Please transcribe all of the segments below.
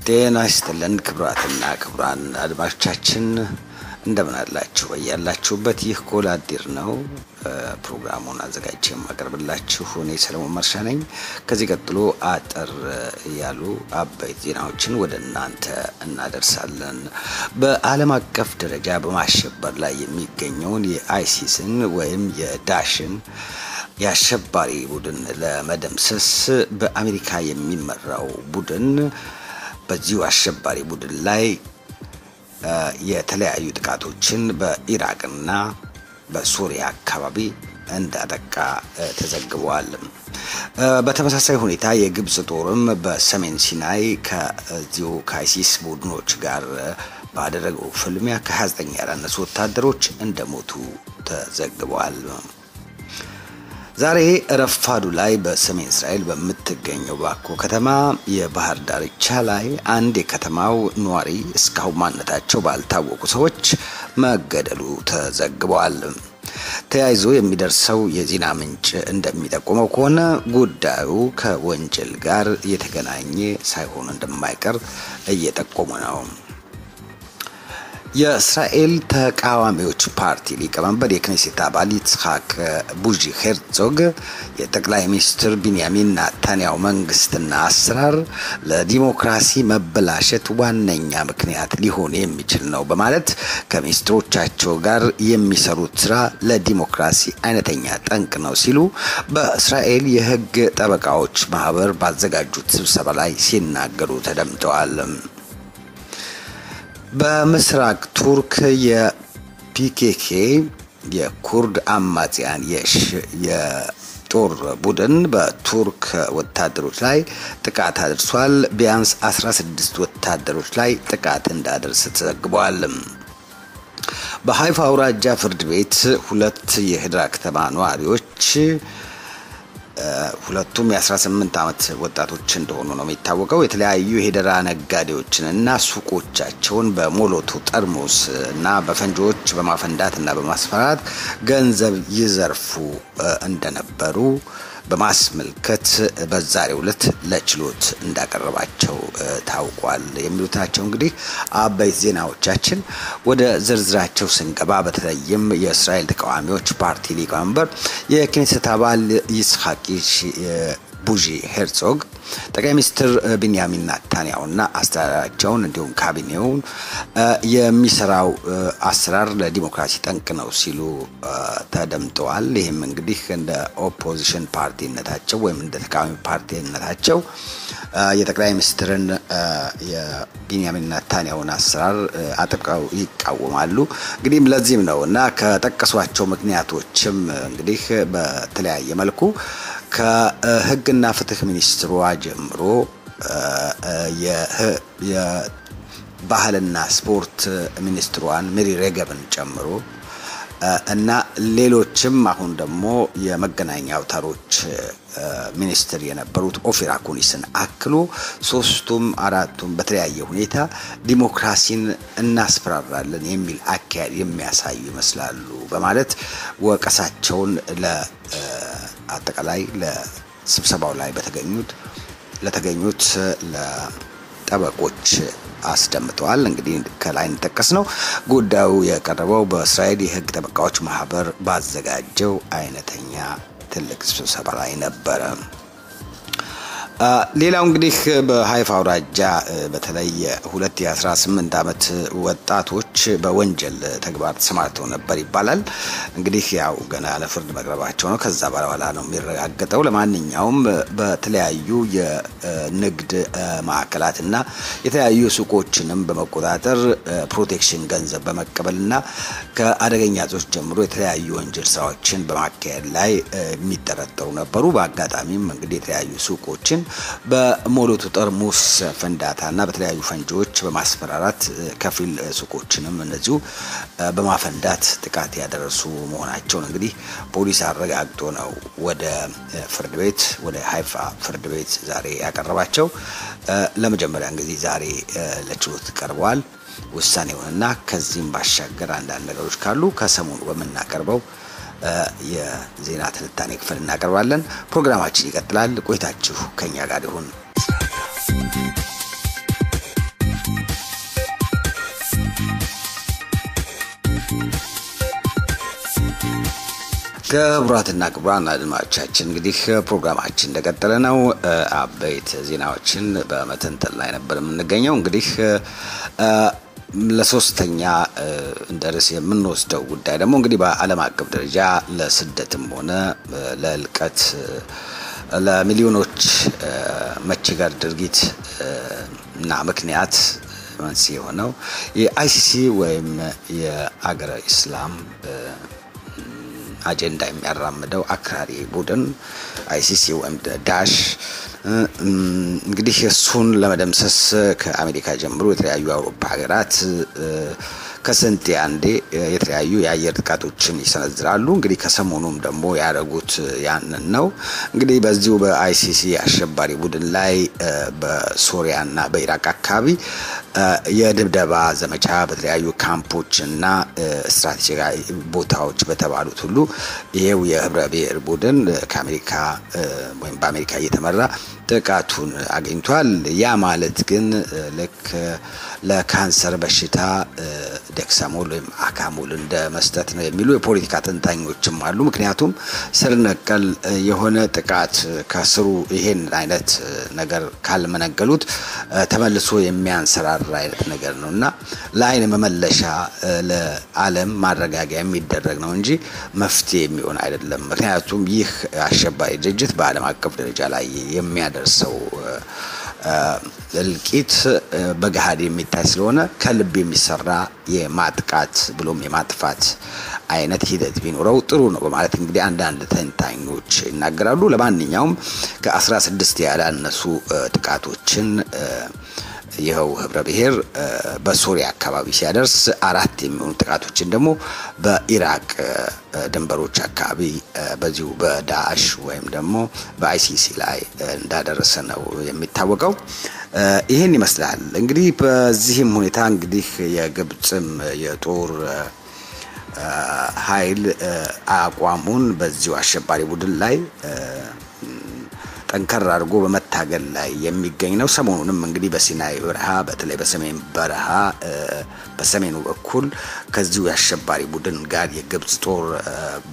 ጤና ይስጥልን ክብራትና ክብራን አድማጮቻችን እንደምን አላችሁ? ያላችሁበት ይህ ኮላዲር ነው። ፕሮግራሙን አዘጋጅቼ ማቀርብላችሁ እኔ ሰለሞን መርሻ ነኝ። ከዚህ ቀጥሎ አጠር ያሉ አበይት ዜናዎችን ወደ እናንተ እናደርሳለን። በዓለም አቀፍ ደረጃ በማሸበር ላይ የሚገኘውን የአይሲስን ወይም የዳሽን የአሸባሪ ቡድን ለመደምሰስ በአሜሪካ የሚመራው ቡድን በዚሁ አሸባሪ ቡድን ላይ የተለያዩ ጥቃቶችን በኢራቅና በሶሪያ አካባቢ እንዳጠቃ ተዘግቧል። በተመሳሳይ ሁኔታ የግብጽ ጦርም በሰሜን ሲናይ ከዚሁ ከአይሲስ ቡድኖች ጋር ባደረገው ፍልሚያ ከ29 ያላነሱ ወታደሮች እንደሞቱ ተዘግቧል። ዛሬ ረፋዱ ላይ በሰሜን እስራኤል በምትገኘው ባኮ ከተማ የባህር ዳርቻ ላይ አንድ የከተማው ኗሪ እስካሁን ማንነታቸው ባልታወቁ ሰዎች መገደሉ ተዘግቧል። ተያይዞ የሚደርሰው የዜና ምንጭ እንደሚጠቁመው ከሆነ ጉዳዩ ከወንጀል ጋር የተገናኘ ሳይሆን እንደማይቀር እየጠቆሙ ነው። የእስራኤል ተቃዋሚዎች ፓርቲ ሊቀመንበር የክኔሴት አባል ይስሐቅ ቡጂ ሄርዞግ የጠቅላይ ሚኒስትር ቢንያሚን ኔታንያሁ መንግስትና አሰራር ለዲሞክራሲ መበላሸት ዋነኛ ምክንያት ሊሆን የሚችል ነው በማለት ከሚኒስትሮቻቸው ጋር የሚሰሩት ስራ ለዲሞክራሲ አይነተኛ ጠንቅ ነው ሲሉ በእስራኤል የህግ ጠበቃዎች ማህበር ባዘጋጁት ስብሰባ ላይ ሲናገሩ ተደምጠዋል። በምስራቅ ቱርክ የፒኬኬ የኩርድ አማጽያን የጦር ቡድን በቱርክ ወታደሮች ላይ ጥቃት አድርሷል። ቢያንስ 16 ወታደሮች ላይ ጥቃት እንዳደረሰ ተዘግቧል። በሃይፋ አውራጃ ፍርድ ቤት ሁለት የህድራ ከተማ ነዋሪዎች ሁለቱም የ18 ዓመት ወጣቶች እንደሆኑ ነው የሚታወቀው የተለያዩ የሄደራ ነጋዴዎችንና ሱቆቻቸውን በሞሎቶ ጠርሙስ እና በፈንጆች በማፈንዳትና በማስፈራራት ገንዘብ ይዘርፉ እንደነበሩ በማስመልከት በዛሬው ዕለት ለችሎት እንዳቀረባቸው ታውቋል። የሚሉት ናቸው እንግዲህ አበይት ዜናዎቻችን። ወደ ዝርዝራቸው ስንገባ በተለይም የእስራኤል ተቃዋሚዎች ፓርቲ ሊቀመንበር የክኔሴት አባል ይስሐቅ ቡጂ ሄርዞግ ጠቅላይ ሚኒስትር ቢንያሚን ኔታንያሁና አስተዳደራቸውን እንዲሁም ካቢኔውን የሚሰራው አሰራር ለዲሞክራሲ ጠንቅ ነው ሲሉ ተደምጠዋል። ይህም እንግዲህ እንደ ኦፖዚሽን ፓርቲነታቸው ወይም እንደ ተቃዋሚ ፓርቲነታቸው የጠቅላይ ሚኒስትርን የቢንያሚን ኔታንያሁን አሰራር አጥብቀው ይቃወማሉ። እንግዲህ ለዚህም ነውና ከጠቀሷቸው ምክንያቶችም እንግዲህ በተለያየ መልኩ ከህግና ፍትህ ሚኒስትሩ ጀምሮ የባህልና ስፖርት ሚኒስትሯን ሚሪ ሬገብን ጨምሮ እና ሌሎችም አሁን ደግሞ የመገናኛ አውታሮች ሚኒስትር የነበሩት ኦፊር አኩኒስን አክሎ ሶስቱም አራቱም በተለያየ ሁኔታ ዲሞክራሲን እናስፈራራለን የሚል አካሄድ የሚያሳዩ ይመስላሉ በማለት ወቀሳቸውን አጠቃላይ ለስብሰባው ላይ ለተገኙት ለጠበቆች አስደምጠዋል። እንግዲህ ከላይ እንተከስነው ጉዳዩ የቀረበው በእስራኤል የህግ ጠበቃዎች ማህበር ባዘጋጀው አይነተኛ ትልቅ ስብሰባ ላይ ነበር። ሌላው እንግዲህ በሃይፋ አውራጃ በተለይ 2018 ዓመት ወጣቶች በወንጀል ተግባር ተሰማርተው ነበር ይባላል። እንግዲህ ያው ገና ለፍርድ መቅረባቸው ነው። ከዛ በኋላ ነው የሚረጋገጠው። ለማንኛውም በተለያዩ የንግድ ማዕከላትና የተለያዩ ሱቆችንም በመቆጣጠር ፕሮቴክሽን ገንዘብ በመቀበልና ከአደገኛ ጾች ጀምሮ የተለያዩ ወንጀል ስራዎችን በማካሄድ ላይ የሚጠረጠሩ ነበሩ። በአጋጣሚም እንግዲህ የተለያዩ ሱቆችን በሞሎቶ ጠርሙስ ፈንዳታና በተለያዩ ፈንጆች በማስፈራራት ከፊል ሱቆችንም እነዚሁ በማፈንዳት ጥቃት ያደረሱ መሆናቸውን እንግዲህ ፖሊስ አረጋግጦ ነው ወደ ፍርድ ቤት ወደ ሃይፋ ፍርድ ቤት ዛሬ ያቀረባቸው። ለመጀመሪያ ጊዜ ዛሬ ለችሎት ቀርበዋል። ውሳኔውንና ከዚህም ባሻገር አንዳንድ ነገሮች ካሉ ከሰሞኑ በመናቀርበው የዜና ትንታኔ ክፍል እናቀርባለን። ፕሮግራማችን ይቀጥላል። ቆይታችሁ ከኛ ጋር ይሁን። ክቡራትና ክቡራን አድማጮቻችን እንግዲህ ፕሮግራማችን እንደቀጠለ ነው። አበይት ዜናዎችን በመተንተን ላይ ነበር የምንገኘው። እንግዲህ ለሶስተኛ እንደርስ የምንወስደው ጉዳይ ደግሞ እንግዲህ በዓለም አቀፍ ደረጃ ለስደትም ሆነ ለልቀት ለሚሊዮኖች መቸገር ድርጊት እና ምክንያት መንስኤ የሆነው የአይሲሲ ወይም የአገረ እስላም አጀንዳ የሚያራምደው አክራሪ ቡድን አይሲሲ ወይም ዳሽ እንግዲህ እሱን ለመደምሰስ ከአሜሪካ ጀምሮ የተለያዩ አውሮፓ ሀገራት ከስንት አንዴ የተለያዩ የአየር ጥቃቶችን ይሰነዝራሉ። እንግዲህ ከሰሞኑም ደግሞ ያደረጉት ያንን ነው። እንግዲህ በዚሁ በአይሲሲ አሸባሪ ቡድን ላይ በሶሪያና በኢራቅ አካባቢ የድብደባ ዘመቻ በተለያዩ ካምፖችና ስትራቴጂካዊ ቦታዎች በተባሉት ሁሉ ይሄው የህብረ ብሔር ቡድን ከአሜሪካ ወይም በአሜሪካ እየተመራ ጥቃቱን አግኝቷል። ያ ማለት ግን ልክ ለካንሰር በሽታ ደክሳሞል ወይም አካሞል እንደ መስጠት ነው የሚሉ የፖለቲካ ተንታኞችም አሉ። ምክንያቱም ስር ነቀል የሆነ ጥቃት ከስሩ ይሄን አይነት ነገር ካልመነገሉት ተመልሶ የሚያንሰራራ አይነት ነገር ነውና ለአይን መመለሻ ለዓለም ማረጋጊያ የሚደረግ ነው እንጂ መፍትሄ የሚሆን አይደለም። ምክንያቱም ይህ አሸባሪ ድርጅት በዓለም አቀፍ ደረጃ ላይ የሚያደርሰው እልቂት በገሃድ የሚታይ ስለሆነ ከልብ የሚሰራ የማጥቃት ብሎም የማጥፋት አይነት ሂደት ቢኖረው ጥሩ ነው በማለት እንግዲህ አንዳንድ ተንታኞች ይናገራሉ። ለማንኛውም ከ16 ያላነሱ ጥቃቶችን ይኸው ህብረ ብሔር በሶሪያ አካባቢ ሲያደርስ 4 የሚሆኑ ጥቃቶችን ደግሞ በኢራቅ ድንበሮች አካባቢ በዚሁ በዳሽ ወይም ደግሞ በአይሲሲ ላይ እንዳደረሰ ነው የሚታወቀው። ይሄን ይመስላል እንግዲህ በዚህም ሁኔታ እንግዲህ የግብጽም የጦር ኃይል አቋሙን በዚሁ አሸባሪ ቡድን ላይ ጠንከር አድርጎ በመታገል ላይ የሚገኝ ነው። ሰሞኑንም እንግዲህ በሲናይ በረሃ በተለይ በሰሜን በረሃ በሰሜኑ በኩል ከዚሁ የአሸባሪ ቡድን ጋር የግብጽ ጦር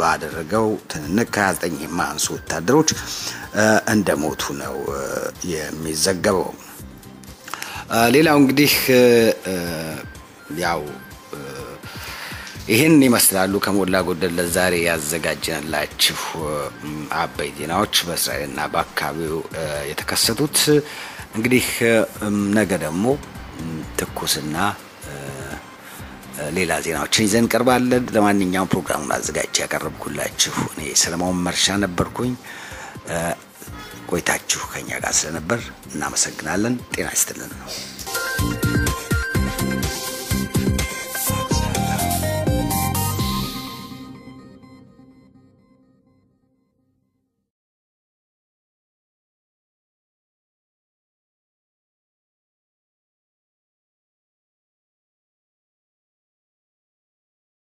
ባደረገው ትንቅ 29 የማያንሱ ወታደሮች እንደሞቱ ነው የሚዘገበው። ሌላው እንግዲህ ያው ይሄን ይመስላሉ ከሞላ ጎደል ለዛሬ ያዘጋጀንላችሁ አበይት ዜናዎች በእስራኤልና በአካባቢው የተከሰቱት። እንግዲህ ነገ ደግሞ ትኩስና ሌላ ዜናዎችን ይዘን ቀርባለን። ለማንኛውም ፕሮግራሙን አዘጋጅቼ ያቀርብኩላችሁ እኔ ሰለሞን መርሻ ነበርኩኝ። ቆይታችሁ ከኛ ጋር ስለነበር እናመሰግናለን። ጤና ይስጥልን ነው።